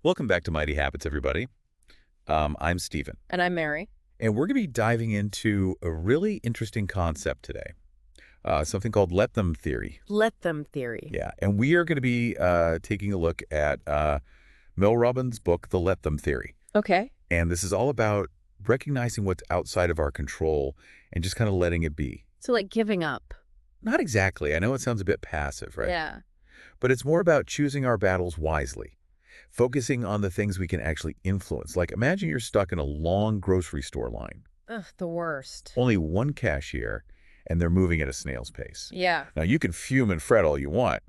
Welcome back to Mighty Habits, everybody. I'm Stephen, And I'm Mary. and we're going to be diving into a really interesting concept today, something called let them theory. Let them theory. Yeah, and we are going to be taking a look at Mel Robbins' book, The Let Them Theory. Okay. And this is all about recognizing what's outside of our control and just kind of letting it be. So like giving up. Not exactly. I know it sounds a bit passive, right? Yeah. But it's more about choosing our battles wisely. Focusing on the things we can actually influence. Like imagine you're stuck in a long grocery store line. Ugh, the worst. Only one cashier, and they're moving at a snail's pace. Yeah. Now, you can fume and fret all you want,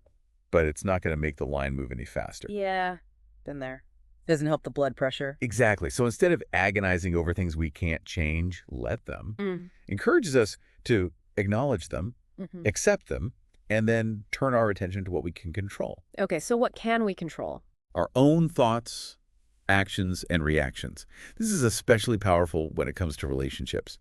but it's not going to make the line move any faster. Yeah. Been there. Doesn't help the blood pressure. Exactly. So instead of agonizing over things we can't change, let them, Mm. encourages us to acknowledge them, Hmm. accept them, and then turn our attention to what we can control. Okay, so what can we control? Our own thoughts, actions, and reactions. This is especially powerful when it comes to relationships.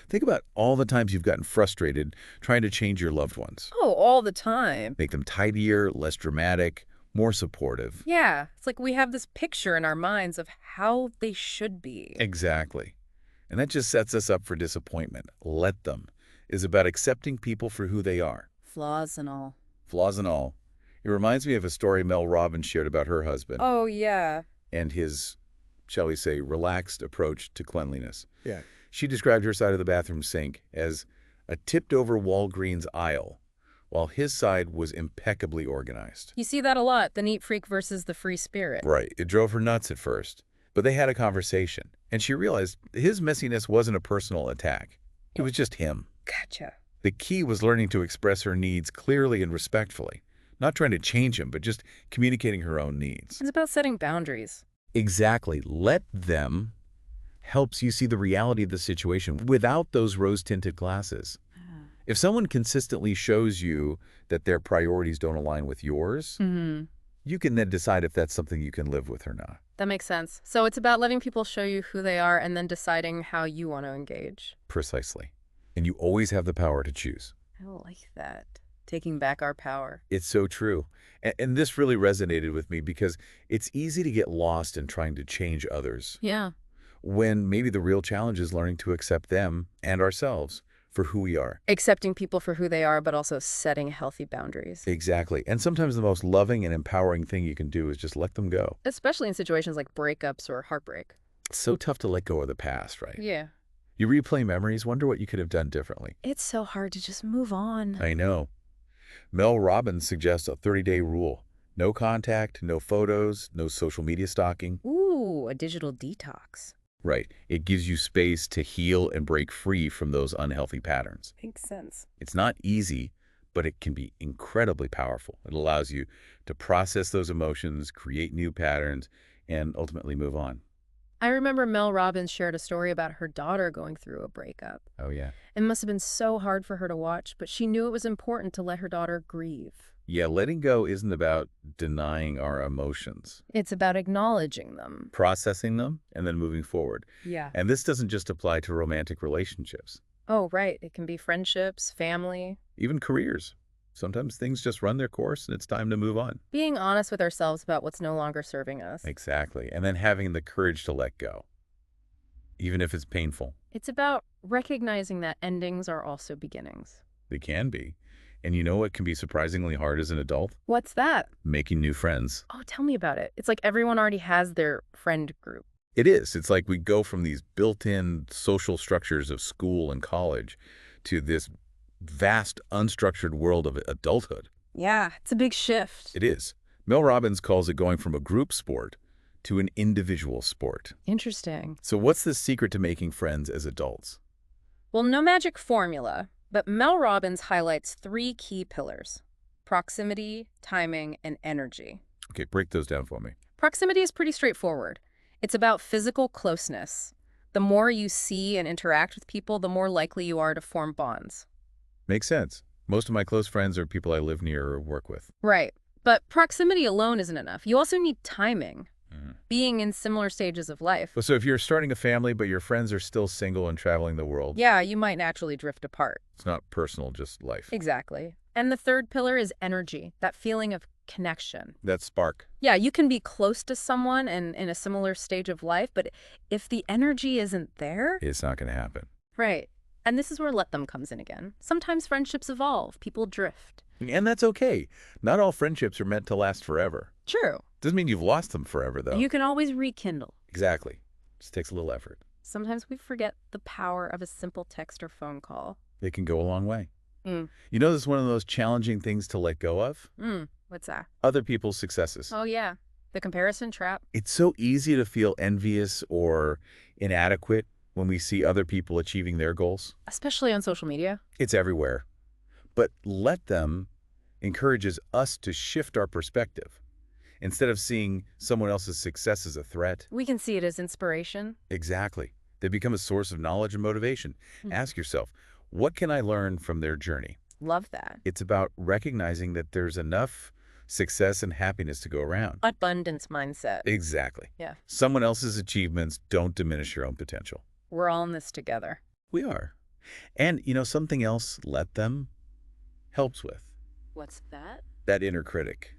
Think about all the times you've gotten frustrated trying to change your loved ones. Oh, all the time. Make them tidier, less dramatic, more supportive. Yeah. It's like we have this picture in our minds of how they should be. Exactly. And that just sets us up for disappointment. Let them is about accepting people for who they are, Flaws and all. flaws and all. It reminds me of a story Mel Robbins shared about her husband Oh, yeah. and his, shall we say, relaxed approach to cleanliness. Yeah. She described her side of the bathroom sink as a tipped-over Walgreens aisle, while his side was impeccably organized. You see that a lot, the neat freak versus the free spirit. Right. It drove her nuts at first, but they had a conversation, and she realized his messiness wasn't a personal attack. It was just him. Gotcha. The key was learning to express her needs clearly and respectfully, not trying to change him, but just communicating her own needs. It's about setting boundaries. Exactly. Let them helps you see the reality of the situation without those rose-tinted glasses. If someone consistently shows you that their priorities don't align with yours, Mm-hmm. you can then decide if that's something you can live with or not. That makes sense. So it's about letting people show you who they are and then deciding how you want to engage. Precisely. And you always have the power to choose. I like that. Taking back our power. It's so true. And this really resonated with me because it's easy to get lost in trying to change others Yeah. when maybe the real challenge is learning to accept them and ourselves for who we are. Accepting people for who they are, but also setting healthy boundaries. Exactly. And sometimes the most loving and empowering thing you can do is just let them go. Especially in situations like breakups or heartbreak. It's so tough to let go of the past, right? Yeah. You replay memories, wonder what you could have done differently. It's so hard to just move on. I know. Mel Robbins suggests a 30-day rule. No contact, no photos, no social media stalking. Ooh, a digital detox. Right. It gives you space to heal and break free from those unhealthy patterns. Makes sense. It's not easy, but it can be incredibly powerful. It allows you to process those emotions, create new patterns, and ultimately move on. I remember Mel Robbins shared a story about her daughter going through a breakup. Oh, yeah. It must have been so hard for her to watch, but she knew it was important to let her daughter grieve. Yeah, letting go isn't about denying our emotions. It's about acknowledging them. Processing them and then moving forward. Yeah. And this doesn't just apply to romantic relationships, Oh, right. It can be friendships, family. even careers. Sometimes things just run their course and it's time to move on. Being honest with ourselves about what's no longer serving us. Exactly. And then having the courage to let go, even if it's painful. It's about recognizing that endings are also beginnings. They can be. And you know what can be surprisingly hard as an adult? What's that? Making new friends. Oh, tell me about it. It's like everyone already has their friend group. It is. It's like we go from these built-in social structures of school and college to this vast, unstructured world of adulthood. Yeah, it's a big shift. It is. Mel Robbins calls it going from a group sport to an individual sport. Interesting. So what's the secret to making friends as adults? Well, no magic formula, but Mel Robbins highlights 3 key pillars: proximity, timing, and energy. Okay, break those down for me. Proximity is pretty straightforward. It's about physical closeness. The more you see and interact with people, the more likely you are to form bonds. Makes sense. Most of my close friends are people I live near or work with. Right. But proximity alone isn't enough. You also need timing, Mhm. being in similar stages of life. But so if you're starting a family, but your friends are still single and traveling the world, Yeah, you might naturally drift apart. it's not personal, just life. Exactly. And the third pillar is energy, that feeling of connection. That spark. Yeah, you can be close to someone and in a similar stage of life, but if the energy isn't there, It's not going to happen. right. And this is where let them comes in again. Sometimes friendships evolve, people drift. And that's okay. Not all friendships are meant to last forever. True. Doesn't mean you've lost them forever, though. You can always rekindle. Exactly. Just takes a little effort. Sometimes we forget the power of a simple text or phone call. It can go a long way. Mm. You know, this is one of those challenging things to let go of? What's that? Other people's successes. Oh, yeah. The comparison trap. It's so easy to feel envious or inadequate when we see other people achieving their goals. Especially on social media. It's everywhere. But let them encourages us to shift our perspective. Instead of seeing someone else's success as a threat. We can see it as inspiration. Exactly. They become a source of knowledge and motivation. Ask yourself, what can I learn from their journey? Love that. It's about recognizing that there's enough success and happiness to go around. Abundance mindset. Exactly. Yeah. Someone else's achievements don't diminish your own potential. We're all in this together. We are. And, you know, something else let them helps with. What's that? That inner critic.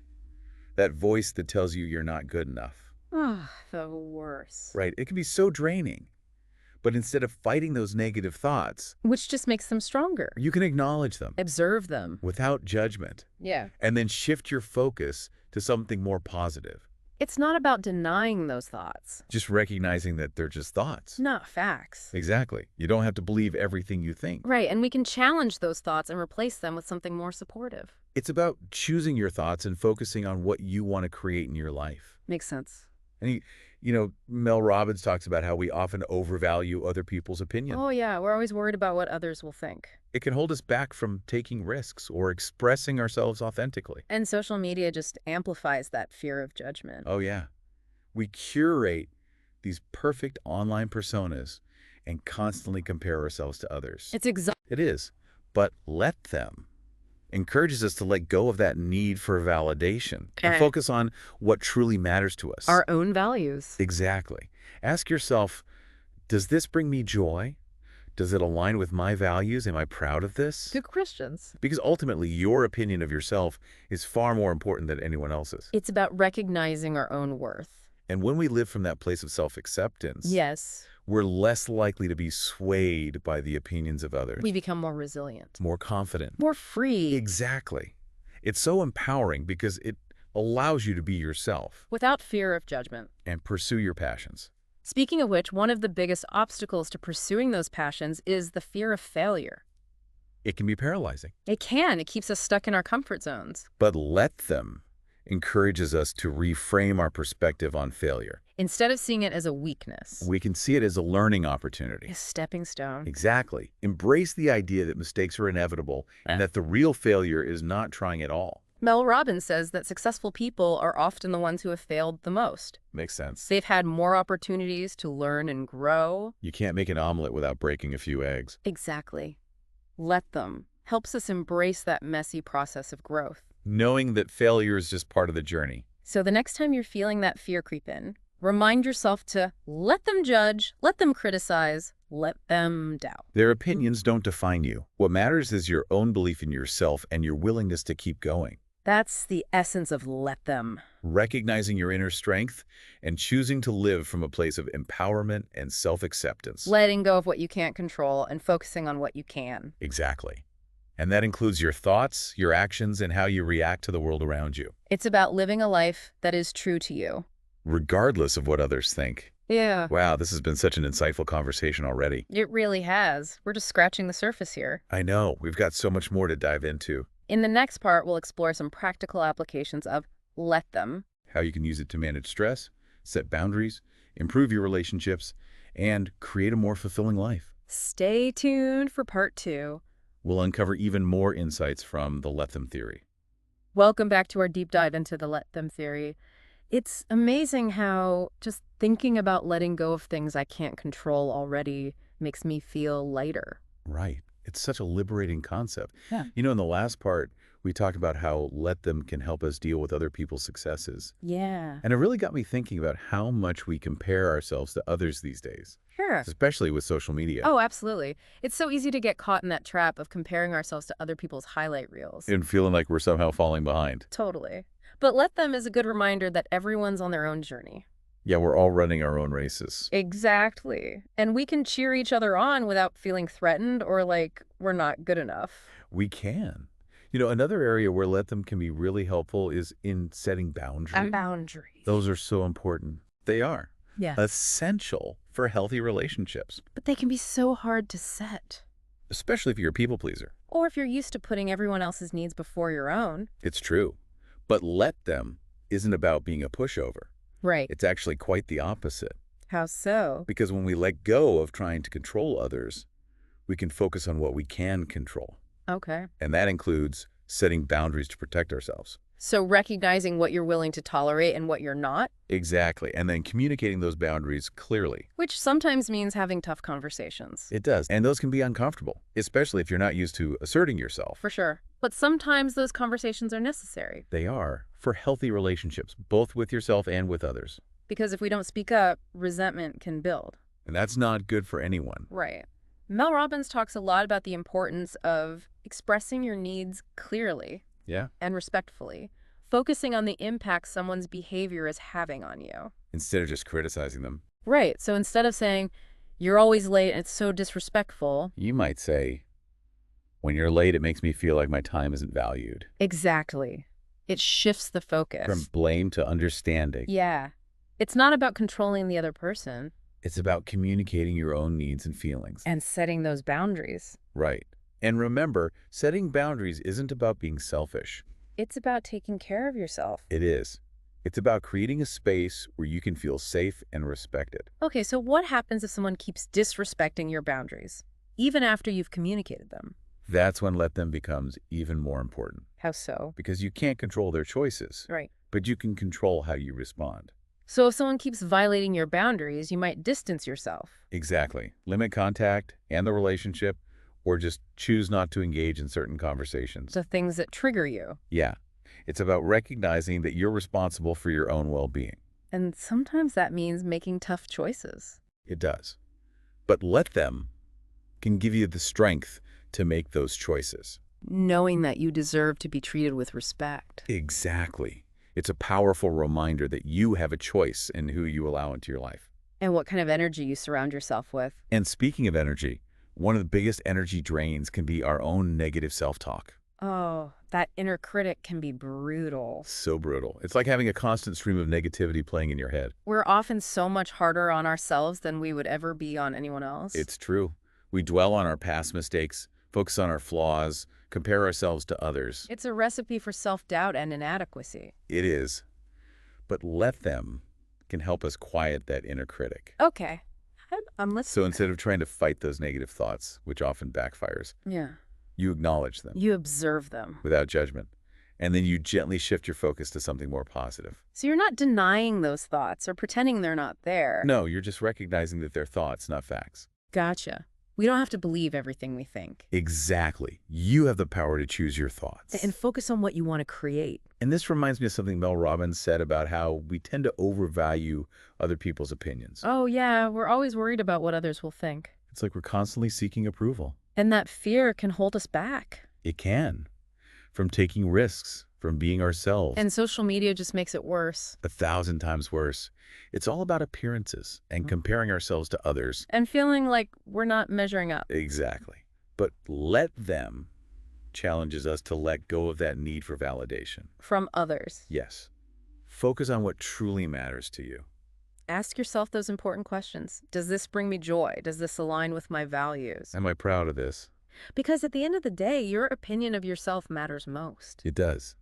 That voice that tells you you're not good enough. Oh, the worst. Right. It can be so draining. But instead of fighting those negative thoughts, Which just makes them stronger. you can acknowledge them Observe them. without judgment Yeah. and then shift your focus to something more positive. It's not about denying those thoughts. Just recognizing that they're just thoughts. Not facts. Exactly. You don't have to believe everything you think. Right, and we can challenge those thoughts and replace them with something more supportive. It's about choosing your thoughts and focusing on what you want to create in your life. Makes sense. And, Mel Robbins talks about how we often overvalue other people's opinion. Oh, yeah, we're always worried about what others will think. It can hold us back from taking risks or expressing ourselves authentically. And social media just amplifies that fear of judgment. Oh, yeah. We curate these perfect online personas and constantly compare ourselves to others. It's exhausting. It is. But let them encourages us to let go of that need for validation and focus on what truly matters to us. Our own values. Exactly. Ask yourself, does this bring me joy? Does it align with my values? Am I proud of this? Good questions. Because ultimately, your opinion of yourself is far more important than anyone else's. It's about recognizing our own worth. And when we live from that place of self-acceptance, Yes. we're less likely to be swayed by the opinions of others. We become more resilient. More confident. More free. Exactly. It's so empowering because it allows you to be yourself Without fear of judgment. and pursue your passions. Speaking of which, one of the biggest obstacles to pursuing those passions is the fear of failure. It can be paralyzing, It can. It keeps us stuck in our comfort zones. but let them encourages us to reframe our perspective on failure. Instead of seeing it as a weakness. We can see it as a learning opportunity. A stepping stone. Exactly. Embrace the idea that mistakes are inevitable and that the real failure is not trying at all. Mel Robbins says that successful people are often the ones who have failed the most. Makes sense. They've had more opportunities to learn and grow. You can't make an omelet without breaking a few eggs. Exactly. Let them. Helps us embrace that messy process of growth. Knowing that failure is just part of the journey. So the next time you're feeling that fear creep in, remind yourself to let them judge, let them criticize, let them doubt. Their opinions don't define you. What matters is your own belief in yourself and your willingness to keep going. That's the essence of let them. Recognizing your inner strength and choosing to live from a place of empowerment and self-acceptance. Letting go of what you can't control and focusing on what you can. Exactly. And that includes your thoughts, your actions, and how you react to the world around you, It's about living a life that is true to you. regardless of what others think. Yeah. Wow, this has been such an insightful conversation already. It really has. We're just scratching the surface here. I know, we've got so much more to dive into. In the next part, we'll explore some practical applications of let them. How you can use it to manage stress, set boundaries, improve your relationships, and create a more fulfilling life. Stay tuned for part 2. We'll uncover even more insights from the let them theory. Welcome back to our deep dive into the let them theory. It's amazing how just thinking about letting go of things I can't control already makes me feel lighter. Right. It's such a liberating concept. Yeah. In the last part, we talked about how let them can help us deal with other people's successes. Yeah. And it really got me thinking about how much we compare ourselves to others these days, Sure. especially with social media. Oh, absolutely. It's so easy to get caught in that trap of comparing ourselves to other people's highlight reels. And feeling like we're somehow falling behind. Totally. But let them is a good reminder that everyone's on their own journey. Yeah, we're all running our own races. Exactly. And we can cheer each other on without feeling threatened or like we're not good enough. We can. Another area where let them can be really helpful is in setting boundaries. Boundaries. Those are so important. They are. Yeah. Essential for healthy relationships, But they can be so hard to set. especially if you're a people pleaser. Or if you're used to putting everyone else's needs before your own. It's true. But let them isn't about being a pushover. Right. It's actually quite the opposite. How so? Because when we let go of trying to control others, we can focus on what we can control. Okay. And that includes setting boundaries to protect ourselves. So recognizing what you're willing to tolerate and what you're not, Exactly. And then communicating those boundaries clearly. which sometimes means having tough conversations. It does. And those can be uncomfortable, especially if you're not used to asserting yourself. For sure. But sometimes those conversations are necessary. They are for healthy relationships, both with yourself and with others. Because if we don't speak up, resentment can build. And that's not good for anyone. Right. Mel Robbins talks a lot about the importance of expressing your needs clearly Yeah? and respectfully, focusing on the impact someone's behavior is having on you. Instead of just criticizing them, Right. So instead of saying, you're always late and it's so disrespectful. you might say, when you're late, it makes me feel like my time isn't valued. Exactly. It shifts the focus. From blame to understanding. Yeah. It's not about controlling the other person. It's about communicating your own needs and feelings. And setting those boundaries. Right. And remember, setting boundaries isn't about being selfish. It's about taking care of yourself. It is. It's about creating a space where you can feel safe and respected. Okay, so what happens if someone keeps disrespecting your boundaries, even after you've communicated them? That's when let them becomes even more important. How so? Because you can't control their choices, Right. but you can control how you respond. So if someone keeps violating your boundaries, you might distance yourself. Exactly. Limit contact and the relationship, or just choose not to engage in certain conversations. The things that trigger you. Yeah. It's about recognizing that you're responsible for your own well-being. And sometimes that means making tough choices. It does. But let them can give you the strength to make those choices. Knowing that you deserve to be treated with respect. Exactly. It's a powerful reminder that you have a choice in who you allow into your life. And what kind of energy you surround yourself with. And speaking of energy, one of the biggest energy drains can be our own negative self-talk. Oh, that inner critic can be brutal. So brutal. It's like having a constant stream of negativity playing in your head. We're often so much harder on ourselves than we would ever be on anyone else. It's true. We dwell on our past mistakes, focus on our flaws, compare ourselves to others. It's a recipe for self-doubt and inadequacy. It is. But let them can help us quiet that inner critic. Okay. I'm listening. So instead of trying to fight those negative thoughts, which often backfires, Yeah. you acknowledge them You observe them. without judgment. And then you gently shift your focus to something more positive. So you're not denying those thoughts or pretending they're not there. No, you're just recognizing that they're thoughts, not facts. Gotcha. We don't have to believe everything we think. Exactly. You have the power to choose your thoughts. And focus on what you want to create. And this reminds me of something Mel Robbins said about how we tend to overvalue other people's opinions. Oh, yeah. We're always worried about what others will think. It's like we're constantly seeking approval. And that fear can hold us back. It can. From taking risks, from being ourselves. And social media just makes it worse. 1,000 times worse. It's all about appearances and comparing ourselves to others. And feeling like we're not measuring up. Exactly. But let them challenges us to let go of that need for validation. From others. Yes. Focus on what truly matters to you. Ask yourself those important questions. Does this bring me joy? Does this align with my values? Am I proud of this? Because at the end of the day, your opinion of yourself matters most. It does.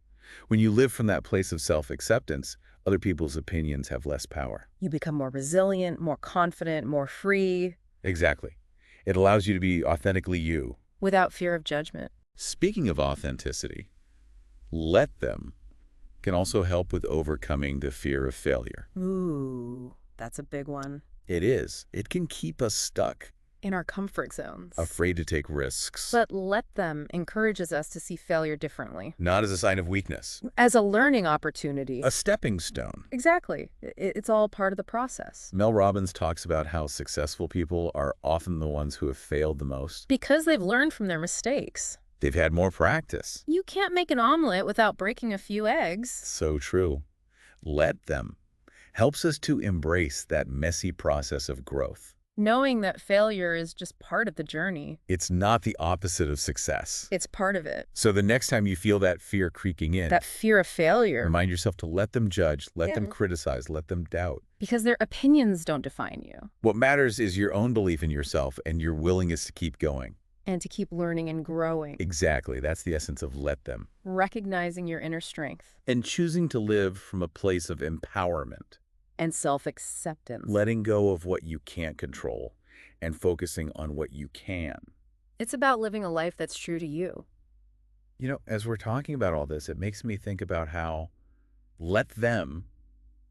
When you live from that place of self-acceptance, other people's opinions have less power. You become more resilient, more confident, more free. Exactly. It allows you to be authentically you. Without fear of judgment. Speaking of authenticity, let them can also help with overcoming the fear of failure. Ooh, that's a big one. It is. It can keep us stuck, In our comfort zones. afraid to take risks. But let them encourages us to see failure differently. Not as a sign of weakness. As a learning opportunity. A stepping stone. Exactly. It's all part of the process. Mel Robbins talks about how successful people are often the ones who have failed the most. Because they've learned from their mistakes. They've had more practice. You can't make an omelet without breaking a few eggs. So true. Let them helps us to embrace that messy process of growth. Knowing that failure is just part of the journey. It's not the opposite of success. It's part of it. So the next time you feel that fear creaking in, That fear of failure. remind yourself to let them judge, let them Yeah. criticize, let them doubt. Because their opinions don't define you. What matters is your own belief in yourself and your willingness to keep going. And to keep learning and growing. Exactly. That's the essence of let them. Recognizing your inner strength. And choosing to live from a place of empowerment. And self-acceptance. Letting go of what you can't control and focusing on what you can. It's about living a life that's true to you. You know, as we're talking about all this, it makes me think about how let them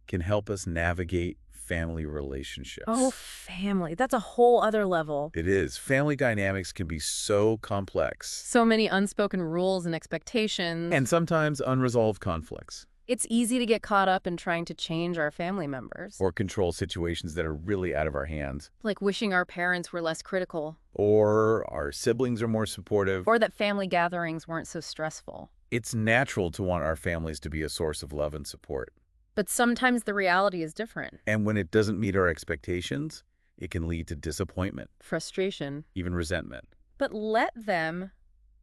can help us navigate family relationships. Oh, family. That's a whole other level. It is. Family dynamics can be so complex. So many unspoken rules and expectations. And sometimes unresolved conflicts. It's easy to get caught up in trying to change our family members. Or control situations that are really out of our hands. Like wishing our parents were less critical. Or our siblings are more supportive. Or that family gatherings weren't so stressful. It's natural to want our families to be a source of love and support. But sometimes the reality is different. And when it doesn't meet our expectations, it can lead to disappointment, Frustration. even resentment. But let them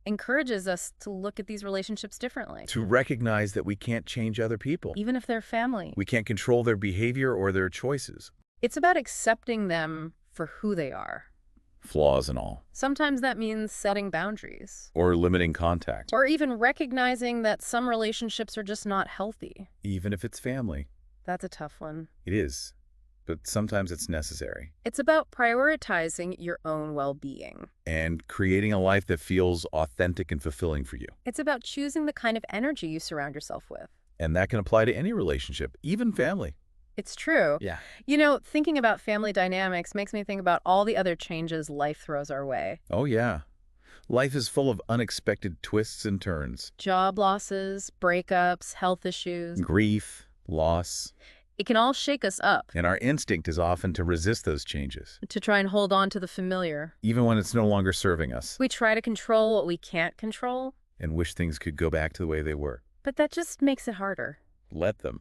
encourages us to look at these relationships differently. To recognize that we can't change other people. Even if they're family. We can't control their behavior or their choices. It's about accepting them for who they are. Flaws and all. Sometimes that means setting boundaries. Or limiting contact. Or even recognizing that some relationships are just not healthy. Even if it's family. That's a tough one. It is. But sometimes it's necessary. It's about prioritizing your own well-being. And creating a life that feels authentic and fulfilling for you. It's about choosing the kind of energy you surround yourself with. And that can apply to any relationship, even family. It's true. Yeah. You know, thinking about family dynamics makes me think about all the other changes life throws our way. Oh, yeah. Life is full of unexpected twists and turns. Job losses, breakups, health issues. Grief, loss. It can all shake us up. And our instinct is often to resist those changes. To try and hold on to the familiar. Even when it's no longer serving us. We try to control what we can't control. And wish things could go back to the way they were. But that just makes it harder. Let them.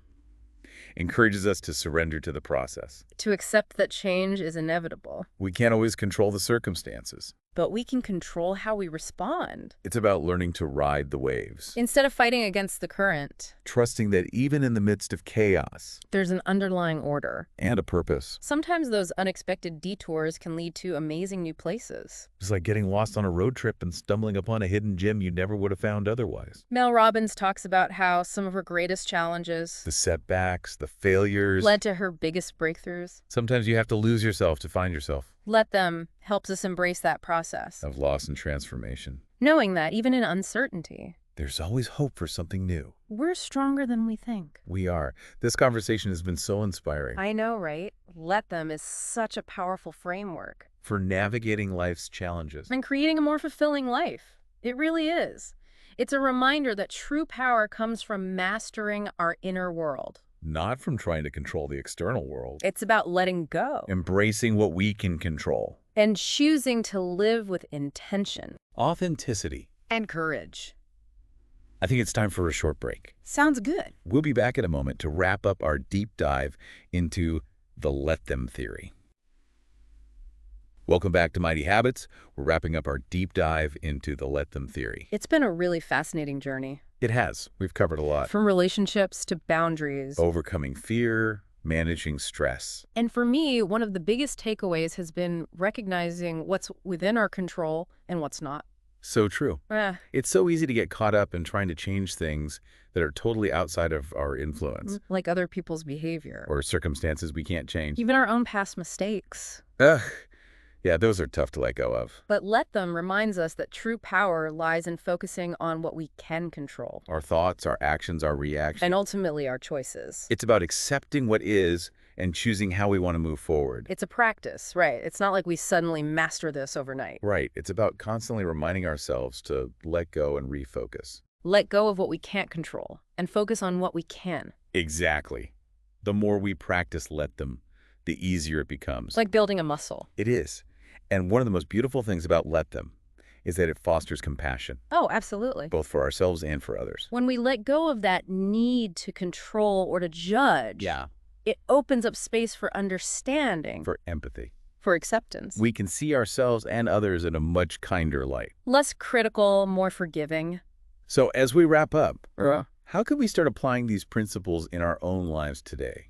Encourages us to surrender to the process. To accept that change is inevitable. We can't always control the circumstances. But we can control how we respond. It's about learning to ride the waves. Instead of fighting against the current. Trusting that even in the midst of chaos. There's an underlying order. And a purpose. Sometimes those unexpected detours can lead to amazing new places. It's like getting lost on a road trip and stumbling upon a hidden gem you never would have found otherwise. Mel Robbins talks about how some of her greatest challenges, The setbacks, the failures. led to her biggest breakthroughs. Sometimes you have to lose yourself to find yourself. Let them helps us embrace that process. Of loss and transformation. Knowing that even in uncertainty, There's always hope for something new. we're stronger than we think. We are. This conversation has been so inspiring. I know, right? Let them is such a powerful framework. For navigating life's challenges. And creating a more fulfilling life. It really is. It's a reminder that true power comes from mastering our inner world. Not from trying to control the external world. It's about letting go. Embracing what we can control. And choosing to live with intention. Authenticity. And courage. I think it's time for a short break. Sounds good. We'll be back in a moment to wrap up our deep dive into the let them theory. Welcome back to Mighty Habits. We're wrapping up our deep dive into the let them theory. It's been a really fascinating journey. It has. We've covered a lot. From relationships to boundaries. Overcoming fear, managing stress. And for me, one of the biggest takeaways has been recognizing what's within our control and what's not. So true. Eh, It's so easy to get caught up in trying to change things that are totally outside of our influence. like other people's behavior. Or circumstances we can't change. Even our own past mistakes. Ugh. Yeah, those are tough to let go of. But let them reminds us that true power lies in focusing on what we can control. Our thoughts, our actions, our reactions. And ultimately our choices. It's about accepting what is and choosing how we want to move forward. It's a practice, right? It's not like we suddenly master this overnight. Right. It's about constantly reminding ourselves to let go and refocus. Let go of what we can't control and focus on what we can. Exactly. The more we practice let them, the easier it becomes. It's like building a muscle. It is. And one of the most beautiful things about let them is that it fosters compassion, Oh, absolutely. both for ourselves and for others. When we let go of that need to control or to judge, Yeah. it opens up space for understanding, For empathy. for acceptance. We can see ourselves and others in a much kinder light. Less critical, more forgiving. So as we wrap up, Yeah. how could we start applying these principles in our own lives today?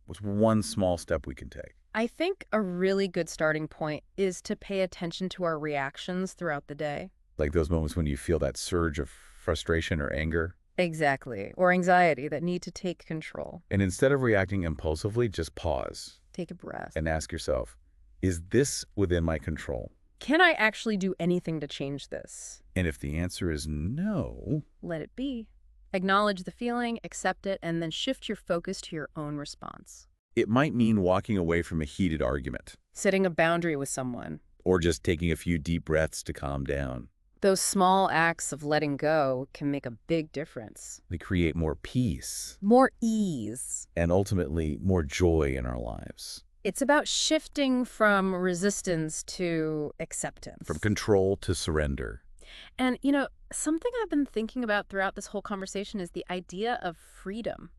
What's one small step we can take? I think a really good starting point is to pay attention to our reactions throughout the day. Like those moments when you feel that surge of frustration or anger. Exactly. Or anxiety that need to take control. And instead of reacting impulsively, just pause Take a breath. and ask yourself, is this within my control? Can I actually do anything to change this? And if the answer is no, Let it be. Acknowledge the feeling, accept it, and then shift your focus to your own response. it might mean walking away from a heated argument Setting a boundary with someone. or just taking a few deep breaths to calm down. Those small acts of letting go can make a big difference. They create more peace More ease. and ultimately more joy in our lives. It's about shifting from resistance to acceptance. From control to surrender. And, something I've been thinking about throughout this whole conversation is the idea of freedom.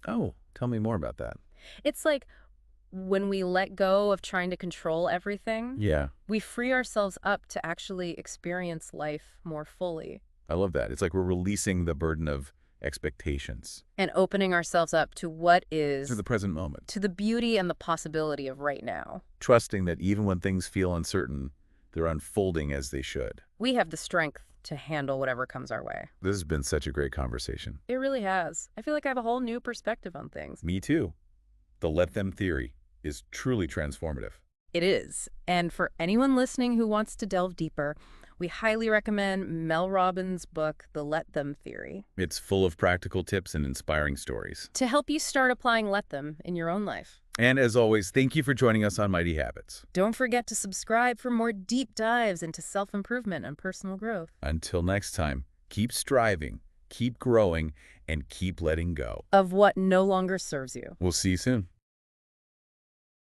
Oh, tell me more about that. It's like when we let go of trying to control everything, Yeah, we free ourselves up to actually experience life more fully I love that. It's like we're releasing the burden of expectations and opening ourselves up to what is, to the present moment. to the beauty and the possibility of right now. Trusting that even when things feel uncertain, they're unfolding as they should. We have the strength to handle whatever comes our way. This has been such a great conversation. It really has. I feel like I have a whole new perspective on things. Me too. The let them theory is truly transformative. It is. And for anyone listening who wants to delve deeper, we highly recommend Mel Robbins' book, The Let Them Theory, It's full of practical tips and inspiring stories. to help you start applying let them in your own life. And as always, thank you for joining us on Mighty Habits. Don't forget to subscribe for more deep dives into self-improvement and personal growth. Until next time, keep striving, keep growing, and keep letting go. Of what no longer serves you. We'll see you soon.